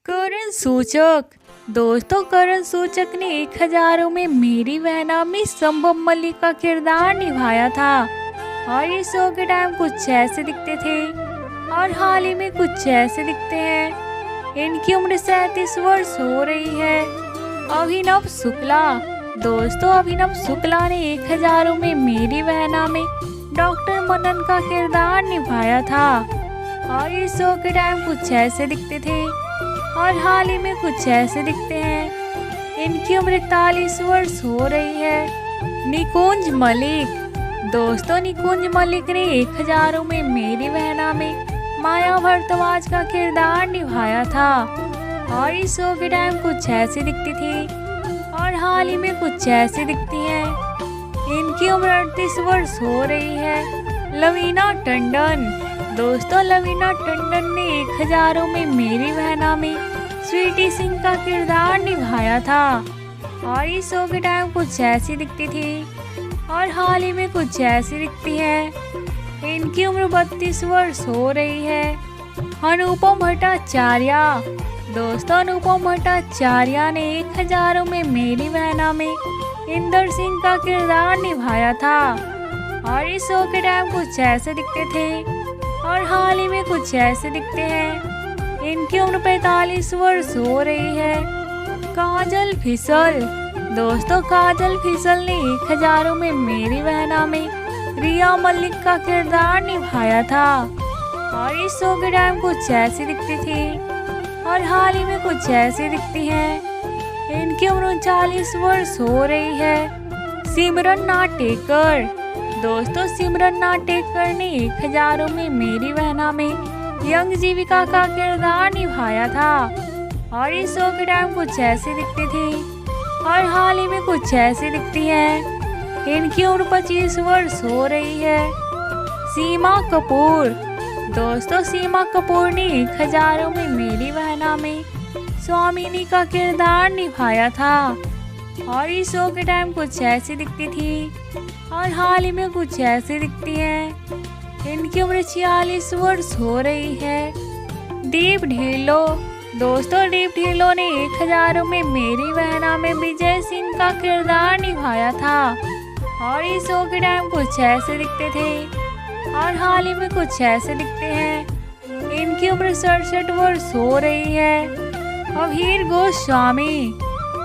करण सूचक। दोस्तों, करण सूचक ने 1000 में मेरी बहना में संभव मलिक का किरदार निभाया था और इस शो के टाइम कुछ ऐसे दिखते थे और हाल ही में कुछ ऐसे दिखते हैं। इनकी उम्र 37 वर्ष हो रही है। अभिनव शुक्ला। दोस्तों, अभिनव शुक्ला ने 1000 में मेरी बहना में डॉक्टर मनन का किरदार निभाया था और इस शो के टाइम कुछ ऐसे दिखते थे और हाल ही में कुछ ऐसे दिखते हैं। इनकी उम्र 41 वर्ष हो रही है। निकुंज मलिक। दोस्तों, निकुंज मलिक ने 1000 में मेरी बहना में माया भारद्वाज का किरदार निभाया था और इस शो के टाइम कुछ ऐसे दिखती थी और हाल ही में कुछ ऐसे दिखती हैं। इनकी उम्र 38 वर्ष हो रही है। लवीना टंडन। दोस्तों, लवीना टंडन ने 1000 में मेरी बहना में स्वीटी सिंह का किरदार निभाया था और इस शो के टाइम कुछ ऐसी दिखती थी और हाल ही में कुछ ऐसी दिखती है। इनकी उम्र 32 वर्ष हो रही है। अनुपम भट्टाचार्य। दोस्तों, अनुपम भट्टाचार्य ने 1000 में मेरी बहना में इंदर सिंह का किरदार निभाया था और इस शो के टाइम कुछ ऐसे दिखते थे और हाल ही में कुछ ऐसे दिखते हैं। इनकी उम्र 45 वर्ष हो रही है। काजल फिसल। दोस्तों, काजल फिसल ने 1000 में मेरी बहना में रिया मलिक का किरदार निभाया था और इस शो के टाइम कुछ ऐसी दिखती थी और हाल ही में कुछ ऐसी दिखती हैं। इनकी उम्र 39 वर्ष हो रही है। सिमरन नाटेकर। दोस्तों, सिमरन नाटेकर ने 1000 में मेरी बहना में यंग जीविका का किरदार निभाया था और इस शो के टाइम कुछ ऐसी दिखती थी और हाल ही में कुछ ऐसी दिखती हैं। इनकी उम्र 25 वर्ष हो रही है। सीमा कपूर। दोस्तों, सीमा कपूर ने 1000 में मेरी बहना में स्वामिनी का किरदार निभाया था और इस शो के टाइम कुछ ऐसी दिखती थी और हाल ही में कुछ ऐसी दिखती है। इनकी उम्र 46 वर्ष हो रही है। दीप ढिल्लो। दोस्तों, दीप ढिल्लो ने 1000 में मेरी बहना में विजय सिंह का किरदार निभाया था और इस शो के टाइम कुछ ऐसे दिखते थे और हाल ही में कुछ ऐसे दिखते हैं। इनकी उम्र 67 वर्ष हो रही है। अभीर गोस्वामी।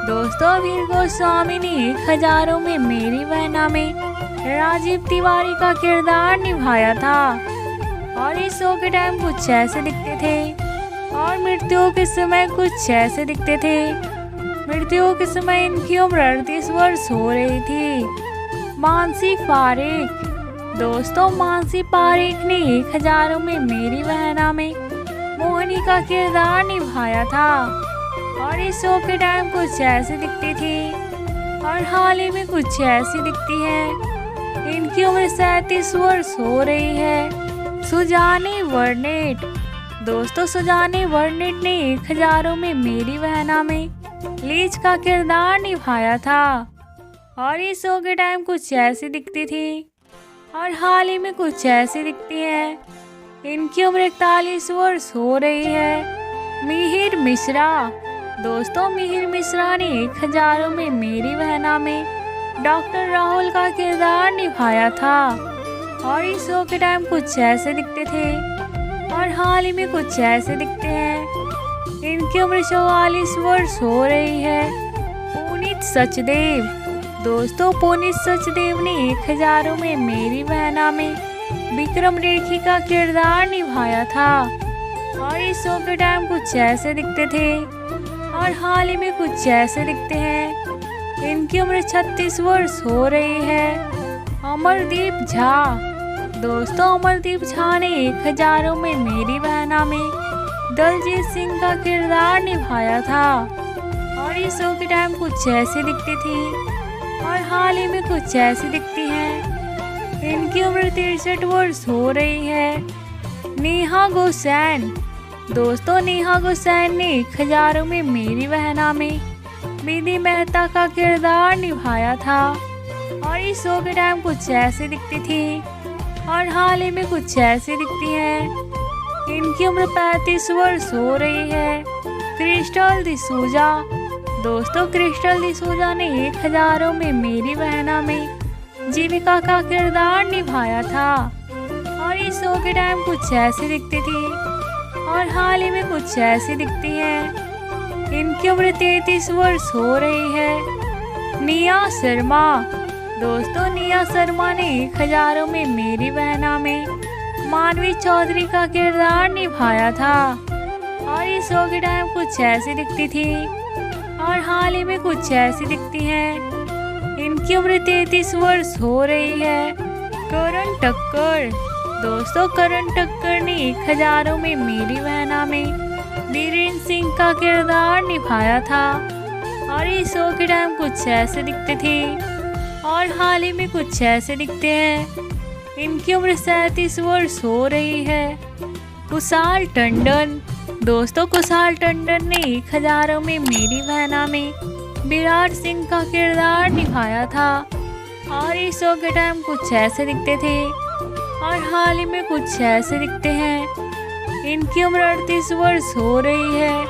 दोस्तों, अभीर गोस्वामी ने 1000 में मेरी बहना में राजीव तिवारी का किरदार निभाया था और इस शो के टाइम कुछ ऐसे दिखते थे और मृत्यु के समय कुछ ऐसे दिखते थे। मृत्यु के समय इनकी उम्र 38 वर्ष हो रही थी। मानसी पारेख। दोस्तों, मानसी पारेख ने 1000 में मेरी बहना में मोहिनी का किरदार निभाया था और इस शो के टाइम कुछ ऐसी दिखती थी और हाल ही में कुछ ऐसी दिखती है। इनकी उम्र 37 वर्ष हो रही है। सुजानी वर्नेट। दोस्तों, सुजानी वर्नेट ने 1000 में मेरी बहना में लीज का किरदार निभाया था और इस शो के टाइम कुछ ऐसी दिखती थी और हाल ही में कुछ ऐसी दिखती है। इनकी उम्र 41 वर्ष हो रही है। मिहिर मिश्रा। दोस्तों, मिहिर मिश्रा ने 1000 में मेरी बहना में डॉक्टर राहुल का किरदार निभाया था और इस शो के टाइम कुछ ऐसे दिखते थे और हाल ही में कुछ ऐसे दिखते हैं। इनकी उम्र 44 वर्ष हो रही है। पुनीत सचदेव। दोस्तों, पुनीत सचदेव ने 1000 में मेरी बहना में विक्रम रेखी का किरदार निभाया था और इस शो के टाइम कुछ ऐसे दिखते थे और हाल ही में कुछ ऐसे दिखते हैं। इनकी उम्र 36 वर्ष हो रही है। अमरदीप झा। दोस्तों, अमरदीप झा ने 1000 में मेरी बहना में दलजीत सिंह का किरदार निभाया था और इस शो के टाइम कुछ ऐसी दिखती थी और हाल ही में कुछ ऐसी दिखती हैं। इनकी उम्र 63 वर्ष हो रही है। नेहा गोसैन। दोस्तों, नेहा गोसैन ने 1000 में मेरी बहना में विधि मेहता का किरदार निभाया था और इस शो के टाइम कुछ ऐसी दिखती थी और हाल ही में कुछ ऐसी दिखती हैं। इनकी उम्र 35 वर्ष हो रही है। क्रिस्टल डिसूजा। दोस्तों, क्रिस्टल डिसूजा ने 1000 में मेरी बहना में जीविका का किरदार निभाया था और इस शो के टाइम कुछ ऐसी दिखती थी और हाल ही में कुछ ऐसी दिखती है। इनकी उम्र 33 वर्ष हो रही है। निया शर्मा। दोस्तों, निया शर्मा ने 1000 में मेरी बहना में मानवी चौधरी का किरदार निभाया था और इस शो के टाइम कुछ ऐसी दिखती थी और हाल ही में कुछ ऐसी दिखती है। इनकी उम्र 33 वर्ष हो रही है। करण टक्कर। दोस्तों, करण टक्कर ने 1000 में मेरी बहना में बीरेन सिंह का किरदार निभाया था और इस शो के टाइम कुछ ऐसे दिखते थे और हाल ही में कुछ ऐसे दिखते हैं। इनकी उम्र 37 वर्ष हो रही है। कुशाल टंडन। दोस्तों, कुशाल टंडन ने 1000 में मेरी बहना में विराट सिंह का किरदार निभाया था और इस शो के टाइम कुछ ऐसे दिखते थे और हाल ही में कुछ ऐसे दिखते हैं। इनकी उम्र 38 वर्ष हो रही है।